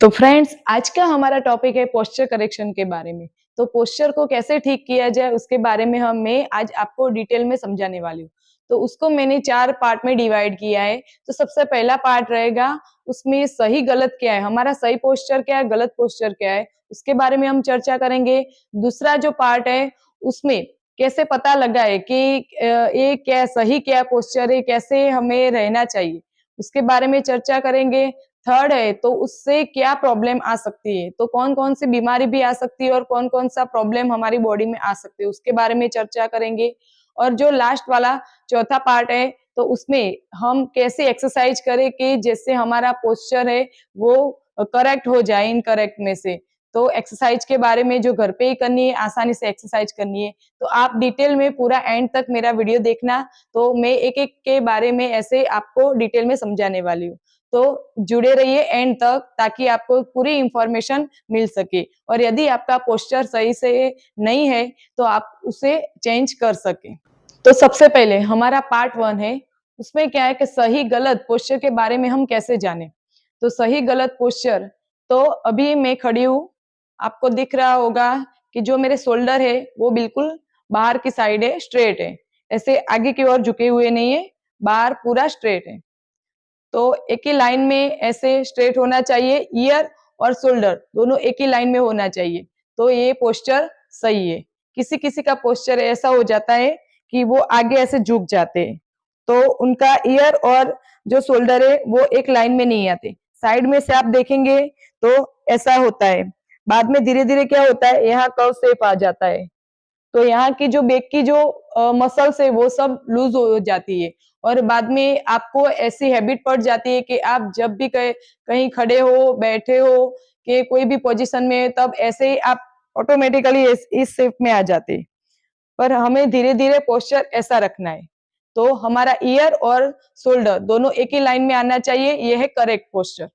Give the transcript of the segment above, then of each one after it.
तो फ्रेंड्स, आज का हमारा टॉपिक है पोस्चर करेक्शन के बारे में। तो पोस्चर को कैसे ठीक किया जाए उसके बारे में मैं आज आपको डिटेल में समझाने वाली हूँ। तो उसको मैंने 4 पार्ट में डिवाइड किया है। तो सबसे पहला पार्ट रहेगा, उसमें सही गलत क्या है, हमारा सही पोस्चर क्या है, गलत पोस्चर क्या है, उसके बारे में हम चर्चा करेंगे। दूसरा जो पार्ट है, उसमें कैसे पता लगाए कि ये क्या सही क्या पोस्चर है, कैसे हमें रहना चाहिए, उसके बारे में चर्चा करेंगे। थर्ड है, तो उससे क्या प्रॉब्लम आ सकती है, तो कौन कौन सी बीमारी भी आ सकती है और कौन कौन सा प्रॉब्लम हमारी बॉडी में आ सकती है, उसके बारे में चर्चा करेंगे। और जो लास्ट वाला चौथा पार्ट है, तो उसमें हम कैसे एक्सरसाइज करें कि जैसे हमारा पोस्चर है वो करेक्ट हो जाए इनकरेक्ट में से। तो एक्सरसाइज के बारे में जो घर पे ही करनी है, आसानी से एक्सरसाइज करनी है। तो आप डिटेल में पूरा एंड तक मेरा वीडियो देखना, तो मैं एक एक के बारे में ऐसे आपको डिटेल में समझाने वाली हूँ। तो जुड़े रहिए एंड तक, ताकि आपको पूरी इंफॉर्मेशन मिल सके। और यदि आपका पोस्चर सही से नहीं है तो आप उसे चेंज कर सके। तो सबसे पहले हमारा पार्ट 1 है, उसमें क्या है कि सही गलत पोस्चर के बारे में हम कैसे जाने। तो सही गलत पोस्चर, तो अभी मैं खड़ी हूँ, आपको दिख रहा होगा कि जो मेरे शोल्डर है वो बिल्कुल बाहर की साइड है, स्ट्रेट है, ऐसे आगे की ओर झुके हुए नहीं है, बाहर पूरा स्ट्रेट है। तो एक ही लाइन में ऐसे स्ट्रेट होना चाहिए, ईयर और शोल्डर दोनों एक ही लाइन में होना चाहिए, तो ये पोस्चर सही है। किसी किसी का पोस्चर ऐसा हो जाता है कि वो आगे ऐसे झुक जाते हैं, तो उनका ईयर और जो शोल्डर है वो एक लाइन में नहीं आते, साइड में से आप देखेंगे तो ऐसा होता है। बाद में धीरे धीरे क्या होता है, यहाँ कर्व शेप आ जाता है, तो यहाँ की जो बैक की जो मसल्स है वो सब लूज हो जाती है। और बाद में आपको ऐसी हैबिट पड़ जाती है कि आप जब भी कहीं खड़े हो, बैठे हो, कि कोई भी पोजीशन में, तब ऐसे ही आप ऑटोमेटिकली इस शेप में आ जाते हैं। पर हमें धीरे धीरे पोस्चर ऐसा रखना है, तो हमारा ईयर और शोल्डर दोनों एक ही लाइन में आना चाहिए, ये है करेक्ट पोस्चर।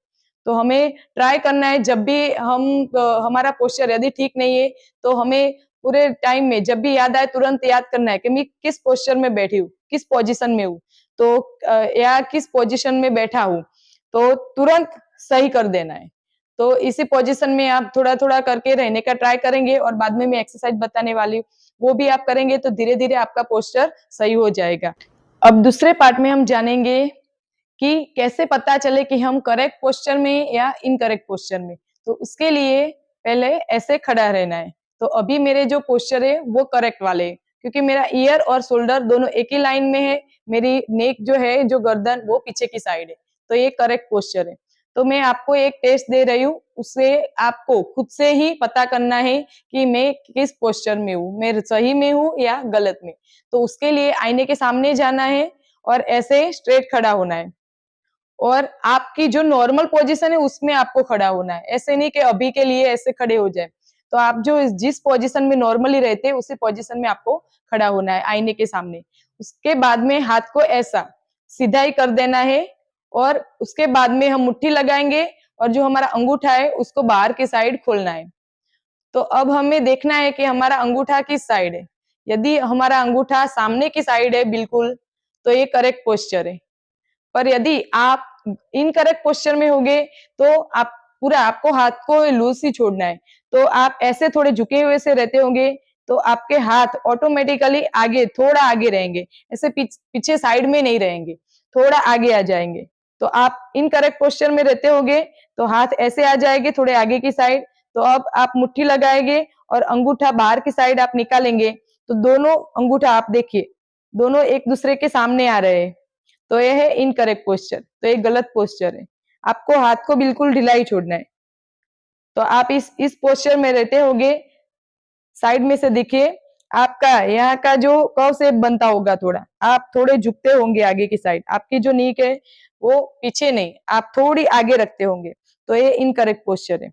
तो हमें ट्राई करना है, जब भी हमारा पोस्चर यदि ठीक नहीं है तो हमें पूरे टाइम में जब भी याद आए तुरंत याद करना है कि मैं किस पोस्चर में बैठी हूँ, किस पोजीशन में हूँ, तो या किस पोजीशन में बैठा हूँ, तो तुरंत सही कर देना है। तो इसी पोजीशन में आप थोड़ा थोड़ा करके रहने का ट्राई करेंगे, और बाद में मैं एक्सरसाइज बताने वाली हूँ, वो भी आप करेंगे तो धीरे धीरे आपका पोस्चर सही हो जाएगा। अब दूसरे पार्ट में हम जानेंगे कि कैसे पता चले कि हम करेक्ट पोस्चर में या इनकरेक्ट पोस्चर में। तो उसके लिए पहले ऐसे खड़ा रहना है। तो अभी मेरे जो पोस्चर है वो करेक्ट वाले है, क्योंकि मेरा ईयर और शोल्डर दोनों एक ही लाइन में है, मेरी नेक जो है, जो गर्दन, वो पीछे की साइड है, तो ये करेक्ट पोस्चर है। तो मैं आपको एक टेस्ट दे रही हूँ, उससे आपको खुद से ही पता करना है कि मैं किस पोस्चर में हूँ, मैं सही में हूँ या गलत में। तो उसके लिए आईने के सामने जाना है और ऐसे स्ट्रेट खड़ा होना है, और आपकी जो नॉर्मल पोजीशन है उसमें आपको खड़ा होना है, ऐसे नहीं कि अभी के लिए ऐसे खड़े हो जाए। तो आप जो जिस पोजीशन में नॉर्मली रहते हैं उसी पोजीशन में आपको खड़ा होना है आईने के सामने। उसके बाद में हाथ को ऐसा सीधा ही कर देना है, और उसके बाद में हम मुट्ठी लगाएंगे और जो हमारा अंगूठा है उसको बाहर की साइड खोलना है। तो अब हमें देखना है कि हमारा अंगूठा किस साइड है। यदि हमारा अंगूठा सामने की साइड है बिल्कुल, तो ये करेक्ट पोस्चर है। पर यदि आप इनकरेक्ट पोस्चर में होगे तो आप पूरा, आपको हाथ को लूज ही छोड़ना है। तो आप ऐसे थोड़े झुके हुए से रहते होंगे, तो आपके हाथ ऑटोमेटिकली आगे, थोड़ा आगे रहेंगे, ऐसे पीछे साइड में नहीं रहेंगे, थोड़ा आगे आ जाएंगे। तो आप इनकरेक्ट पोस्चर में रहते होंगे तो हाथ ऐसे आ जाएंगे थोड़े आगे की साइड। तो अब आप मुट्ठी लगाएंगे और अंगूठा बाहर की साइड आप निकालेंगे, तो दोनों अंगूठा आप देखिए, दोनों एक दूसरे के सामने आ रहे हैं, तो ये है इनकरेक्ट पोस्चर, तो ये गलत पोस्चर है। आपको हाथ को बिल्कुल ढीला ही छोड़ना है। तो आप इस पोस्चर में रहते होगे, साइड में से देखिए, आपका यहाँ का जो कर्व शेप बनता होगा, थोड़ा आप थोड़े झुकते होंगे आगे की साइड, आपकी जो नीक है वो पीछे नहीं, आप थोड़ी आगे रखते होंगे, तो ये इनकरेक्ट पोस्चर है।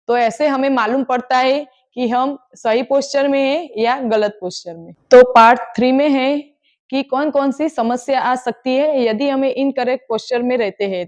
तो ऐसे हमें मालूम पड़ता है कि हम सही पोस्चर में हैं या गलत पोस्चर में। तो पार्ट 3 में है कि कौन कौन सी समस्या आ सकती है यदि हमें इनकरेक्ट पोस्चर में रहते हैं।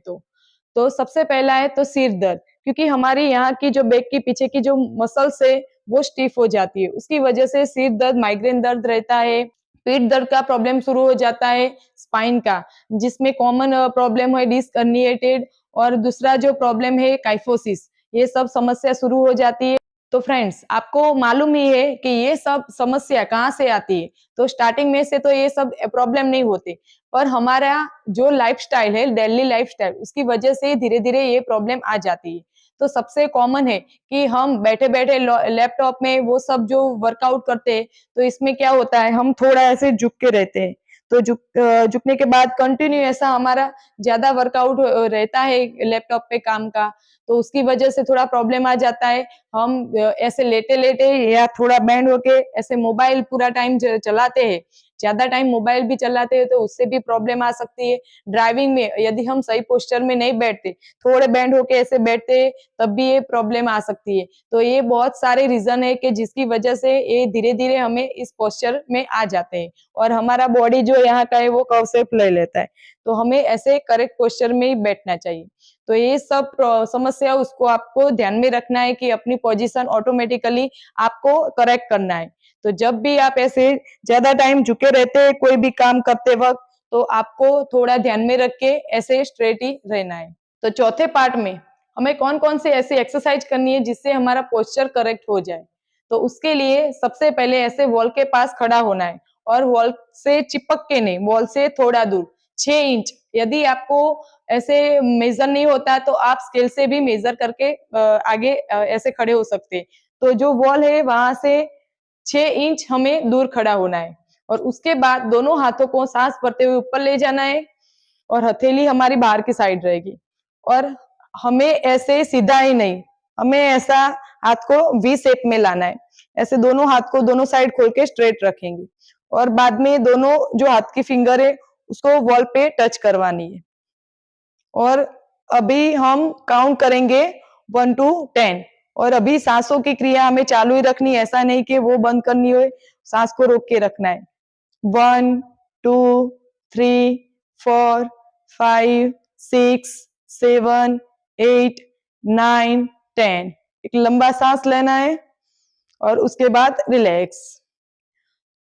तो सबसे पहला है तो सिर दर्द, क्योंकि हमारी यहाँ की जो बैक की पीछे की जो मसल्स है वो स्टिफ हो जाती है, उसकी वजह से सिर दर्द, माइग्रेन दर्द रहता है। पीठ दर्द का प्रॉब्लम शुरू हो जाता है, स्पाइन का, जिसमें कॉमन प्रॉब्लम है डिस्क हर्निएटेड, और दूसरा जो प्रॉब्लम है काइफोसिस, ये सब समस्या शुरू हो जाती है। तो फ्रेंड्स, आपको मालूम ही है कि ये सब समस्या कहाँ से आती है। तो स्टार्टिंग में से तो ये सब प्रॉब्लम नहीं होते, पर हमारा जो लाइफस्टाइल है, डेली लाइफस्टाइल, उसकी वजह से धीरे-धीरे ये प्रॉब्लम आ जाती है। तो सबसे कॉमन है कि हम बैठे-बैठे लैपटॉप में वो सब जो वर्कआउट करते हैं, तो इसमें क्या होता है, हम थोड़ा ऐसे झुक के रहते हैं। तो झुकने के बाद कंटिन्यू ऐसा हमारा ज़्यादा वर्कआउट रहता है लैपटॉप पे काम का, तो उसकी वजह से थोड़ा प्रॉब्लम आ जाता है। हम ऐसे लेटे-लेटे या थोड़ा बैंड होके ऐसे मोबाइल पूरा टाइम चलाते हैं, ज़्यादा टाइम मोबाइल भी चलाते हैं, तो उससे भी प्रॉब्लम आ सकती है। ड्राइविंग में यदि हम सही पोस्चर में नहीं बैठते, थोड़े बैंड होके ऐसे बैठते हैं, तब भी ये प्रॉब्लम आ सकती है। तो ये बहुत सारे रीज़न है कि जिसकी वजह से ये धीरे-धीरे हमें इस पोस्चर में आ जाते हैं और हमारा बॉडी जो यहाँ का है वो कर्व शेप ले लेता है। तो हमें ऐसे करेक्ट पोस्चर में ही बैठना चाहिए। तो ये सब समस्या उसको आपको ध्यान में रखना है कि अपनी पोजीशन ऑटोमेटिकली आपको करेक्ट करना है। तो जब भी आप ऐसे ज़्यादा टाइम झुके रहते हैं कोई भी काम करते वक़्त, तो आपको थोड़ा ध्यान में रख के ऐसे स्ट्रेट ही रहना है। तो चौथे पार्ट में हमें कौन-कौन सी ऐसी एक्सरसाइज करनी है जिससे हमारा पोस्चर करेक्ट हो जाए। तो उसके लिए सबसे पहले ऐसे वॉल के पास खड़ा होना है और वॉल से चिपक के नहीं, वॉल से थोड़ा दूर 6 इंच। यदि आपको ऐसे मेजर नहीं होता तो आप स्केल से भी मेजर करके आगे ऐसे खड़े हो सकते हैं। तो जो वॉल है वहां से 6 इंच हमें दूर खड़ा होना है और उसके बाद दोनों हाथों को सांस भरते हुए ऊपर ले जाना है और हथेली हमारी बाहर की साइड रहेगी और हमें ऐसे सीधा ही नहीं, हमें ऐसा हाथ को वी शेप में लाना है। ऐसे दोनों हाथ को दोनों साइड खोल के स्ट्रेट रखेंगे और बाद में दोनों जो हाथ की फिंगर है उसको वॉल पे टच करवानी है और अभी हम काउंट करेंगे 1 to 10 और अभी सांसों की क्रिया हमें चालू ही रखनी है, ऐसा नहीं कि वो बंद करनी हो, सांस को रोक के रखना है। 1 2 3 4 5 6 7 8 9 10। एक लंबा सांस लेना है और उसके बाद रिलैक्स।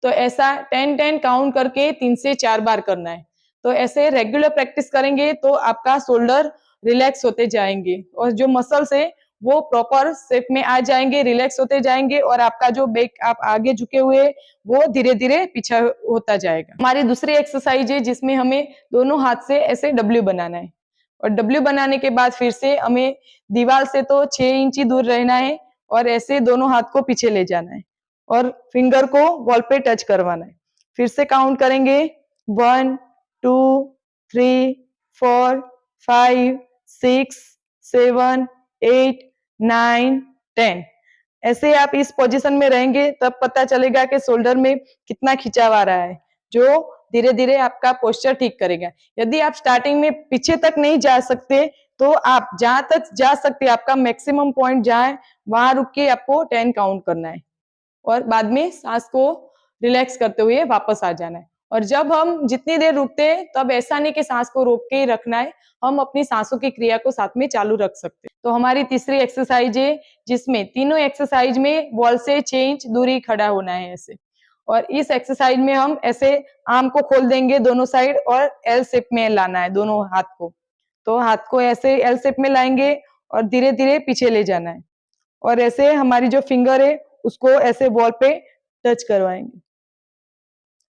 तो ऐसा 10-10 काउंट करके 3 से 4 बार करना है। तो ऐसे रेगुलर प्रैक्टिस करेंगे तो आपका शोल्डर रिलैक्स होते जाएंगे और जो मसल्स है वो प्रॉपर शेप में आ जाएंगे, रिलैक्स होते जाएंगे और आपका जो बैक आप आगे झुके हुए वो धीरे धीरे पीछे होता जाएगा। हमारी दूसरी एक्सरसाइज है जिसमें हमें दोनों हाथ से ऐसे डब्ल्यू बनाना है और डब्ल्यू बनाने के बाद फिर से हमें दीवार से तो 6 इंच ही दूर रहना है और ऐसे दोनों हाथ को पीछे ले जाना है और फिंगर को वॉल पे टच करवाना है। फिर से काउंट करेंगे 1 2 3 4 5 6 7 8 9 10। ऐसे आप इस पोजीशन में रहेंगे तब पता चलेगा कि शोल्डर में कितना खिंचाव आ रहा है, जो धीरे धीरे आपका पोस्चर ठीक करेगा। यदि आप स्टार्टिंग में पीछे तक नहीं जा सकते तो आप जहां तक जा सकते आपका मैक्सिमम पॉइंट जहां है वहां रुक के आपको 10 काउंट करना है और बाद में सांस को रिलैक्स करते हुए वापस आ जाना है। और जब हम जितनी देर रुकते हैं तब ऐसा नहीं कि सांस को रोक के ही रखना है, हम अपनी सांसों की क्रिया को साथ में चालू रख सकते हैं। तो हमारी तीसरी एक्सरसाइज है जिसमें तीनों एक्सरसाइज में वॉल से 6 इंच दूरी खड़ा होना है ऐसे। और इस एक्सरसाइज में हम ऐसे आर्म को खोल देंगे दोनों साइड और एल शेप में लाना है दोनों हाथ को। तो हाथ को ऐसे एल शेप में लाएंगे और धीरे धीरे पीछे ले जाना है और ऐसे हमारी जो फिंगर है उसको ऐसे वॉल पे टच करवाएंगे।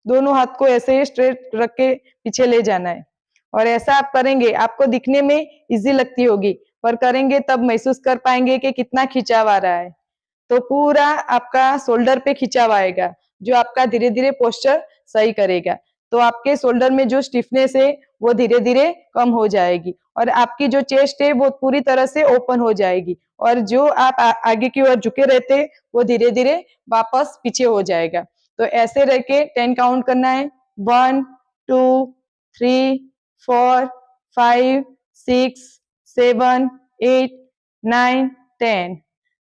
दोनों हाथ को ऐसे स्ट्रेट रख के पीछे ले जाना है और ऐसा आप करेंगे, आपको दिखने में इजी लगती होगी पर करेंगे तब महसूस कर पाएंगे कि कितना खिंचाव आ रहा है। तो पूरा आपका शोल्डर पे खिंचाव आएगा जो आपका धीरे धीरे पोस्चर सही करेगा। तो आपके शोल्डर में जो स्टिफनेस है वो धीरे धीरे कम हो जाएगी और आपकी जो चेस्ट है वो पूरी तरह से ओपन हो जाएगी और जो आप आगे की ओर झुके रहते वो धीरे धीरे वापस पीछे हो जाएगा। तो ऐसे रह के 10 काउंट करना है। 1 2 3 4 5 6 7 8 9 10।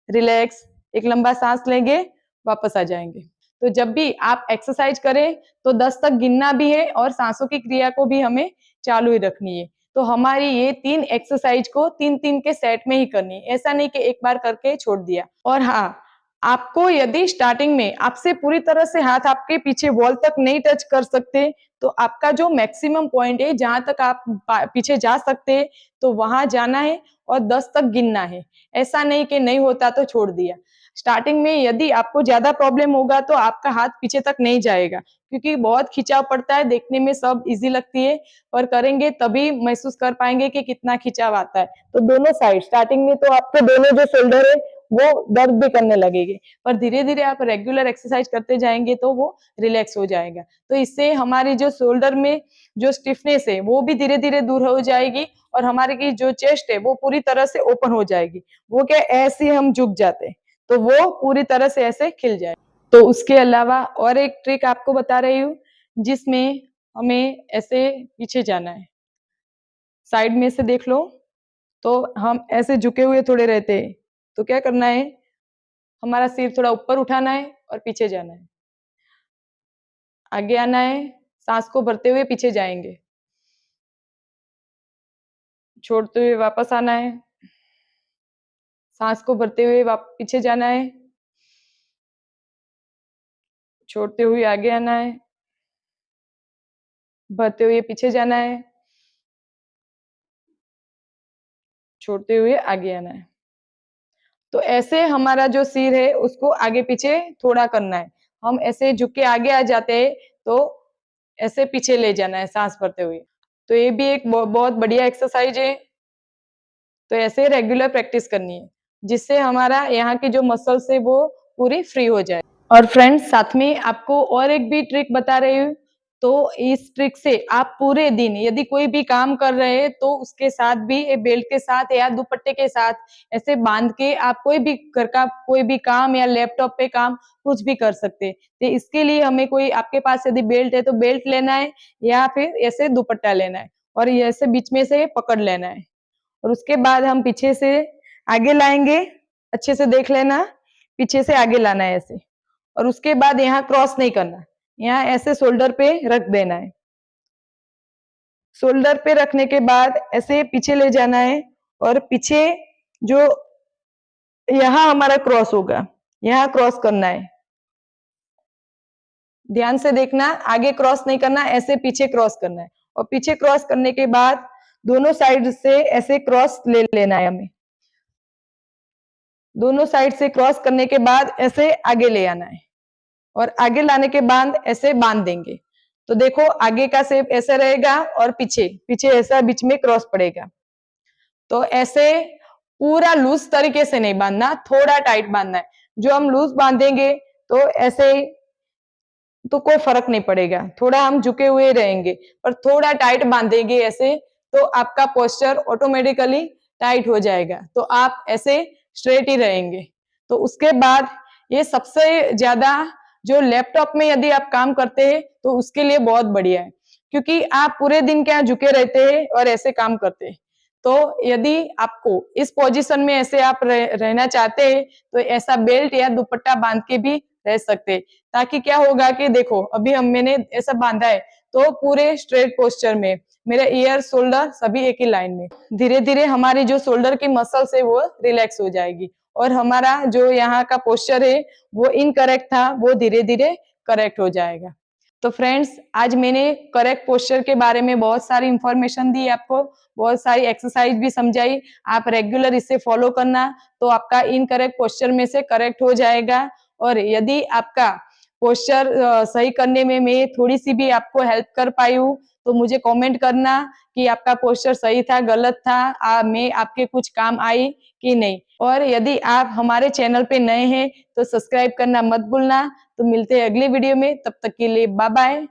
रिलैक्स, एक लंबा सांस लेंगे, वापस आ जाएंगे। तो जब भी आप एक्सरसाइज करें तो 10 तक गिनना भी है और सांसों की क्रिया को भी हमें चालू ही रखनी है। तो हमारी ये 3 एक्सरसाइज को 3-3 के सेट में ही करनी है, ऐसा नहीं कि एक बार करके छोड़ दिया। और हाँ, आपको यदि स्टार्टिंग में आपसे पूरी तरह से हाथ आपके पीछे वॉल तक नहीं टच कर सकते तो आपका जो मैक्सिमम पॉइंट है जहां तक आप पीछे जा सकते हैं तो वहां जाना है और 10 तक गिनना है। ऐसा नहीं कि नहीं होता तो छोड़ दिया। स्टार्टिंग में यदि आपको ज्यादा प्रॉब्लम होगा तो आपका हाथ पीछे तक नहीं जाएगा, क्योंकि बहुत खिंचाव पड़ता है। देखने में सब इजी लगती है, पर करेंगे तभी महसूस कर पाएंगे कि कितना खिंचाव आता है। तो दोनों साइड स्टार्टिंग में तो आपके दोनों जो शोल्डर है वो दर्द भी करने लगेंगे, पर धीरे धीरे आप रेगुलर एक्सरसाइज करते जाएंगे तो वो रिलैक्स हो जाएगा। तो इससे हमारी जो शोल्डर में जो स्टिफनेस है वो भी धीरे धीरे दूर हो जाएगी और हमारी की जो चेस्ट है वो पूरी तरह से ओपन हो जाएगी। वो क्या ऐसे हम झुक जाते हैं तो वो पूरी तरह से ऐसे खिल जाए। तो उसके अलावा और एक ट्रिक आपको बता रही हूँ जिसमें हमें ऐसे पीछे जाना है। साइड में से देख लो तो हम ऐसे झुके हुए थोड़े रहते हैं, तो क्या करना है, हमारा सिर थोड़ा ऊपर उठाना है और पीछे जाना है। आगे आना है, सांस को भरते हुए पीछे जाएंगे, छोड़ते हुए वापस आना है, सांस को भरते हुए पीछे जाना है, छोड़ते हुए आगे आना है, भरते हुए पीछे जाना है, छोड़ते हुए आगे आना है। तो ऐसे हमारा जो सिर है उसको आगे पीछे थोड़ा करना है। हम ऐसे झुक के आगे आ जाते हैं तो ऐसे पीछे ले जाना है सांस भरते हुए। तो ये भी एक बहुत बढ़िया एक्सरसाइज है। तो ऐसे रेगुलर प्रैक्टिस करनी है जिससे हमारा यहाँ की जो मसल्स है वो पूरी फ्री हो जाए। और फ्रेंड्स साथ में आपको और एक भी ट्रिक बता रही हूँ। तो इस ट्रिक से आप पूरे दिन यदि कोई भी काम कर रहे हैं तो उसके साथ भी बेल्ट के साथ या दुपट्टे के साथ ऐसे बांध के आप कोई भी घर का कोई भी काम या लैपटॉप पे काम कुछ भी कर सकते हैं। तो इसके लिए हमें कोई आपके पास यदि बेल्ट है तो बेल्ट लेना है या फिर ऐसे दुपट्टा लेना है और ऐसे बीच में से पकड़ लेना है और उसके बाद हम पीछे से आगे लाएंगे। अच्छे से देख लेना, पीछे से आगे लाना है ऐसे, और उसके बाद यहाँ क्रॉस नहीं करना, यहाँ ऐसे शोल्डर पे रख देना है। शोल्डर पे रखने के बाद ऐसे पीछे ले जाना है और पीछे जो यहाँ हमारा क्रॉस होगा यहाँ क्रॉस करना है। ध्यान से देखना, आगे क्रॉस नहीं करना, ऐसे पीछे क्रॉस करना है और पीछे क्रॉस करने के बाद दोनों साइड से ऐसे क्रॉस ले लेना है हमें। दोनों साइड से क्रॉस करने के बाद ऐसे आगे ले आना है और आगे लाने के बाद ऐसे बांध देंगे। तो देखो आगे का शेप ऐसा रहेगा और पीछे पीछे ऐसा बीच में क्रॉस पड़ेगा। तो ऐसे पूरा लूज तरीके से नहीं बांधना, थोड़ा टाइट बांधना है। जो हम लूज बांधेंगे तो ऐसे तो कोई फर्क नहीं पड़ेगा, थोड़ा हम झुके हुए रहेंगे, पर थोड़ा टाइट बांधेंगे ऐसे तो आपका पोस्चर ऑटोमेटिकली टाइट हो जाएगा, तो आप ऐसे स्ट्रेट ही रहेंगे। तो उसके बाद ये सबसे ज्यादा जो लैपटॉप में यदि आप काम करते हैं तो उसके लिए बहुत बढ़िया है, क्योंकि आप पूरे दिन क्या झुके रहते हैं और ऐसे काम करते हैं। तो यदि आपको इस पोजीशन में ऐसे आप रहना चाहते हैं तो ऐसा बेल्ट या दुपट्टा बांध के भी रह सकते हैं, ताकि क्या होगा कि देखो अभी मैंने ऐसा बांधा है तो पूरे स्ट्रेट पोस्चर में मेरे ईयर शोल्डर सभी एक ही लाइन में, धीरे धीरे हमारी जो शोल्डर की मसल्स है वो रिलैक्स हो जाएगी और हमारा जो यहाँ का पोस्चर है वो इनकरेक्ट था वो धीरे धीरे करेक्ट हो जाएगा। तो फ्रेंड्स आज मैंने करेक्ट पोस्चर के बारे में बहुत सारी इंफॉर्मेशन दी आपको, बहुत सारी एक्सरसाइज भी समझाई। आप रेगुलर इसे फॉलो करना तो आपका इनकरेक्ट पोस्चर में से करेक्ट हो जाएगा। और यदि आपका पोस्चर सही करने में मैं थोड़ी सी भी आपको हेल्प कर पाई हूँ तो मुझे कमेंट करना कि आपका पोस्चर सही था गलत था, मैं आपके कुछ काम आई कि नहीं। और यदि आप हमारे चैनल पे नए हैं तो सब्सक्राइब करना मत भूलना। तो मिलते हैं अगली वीडियो में, तब तक के लिए बाय बाय।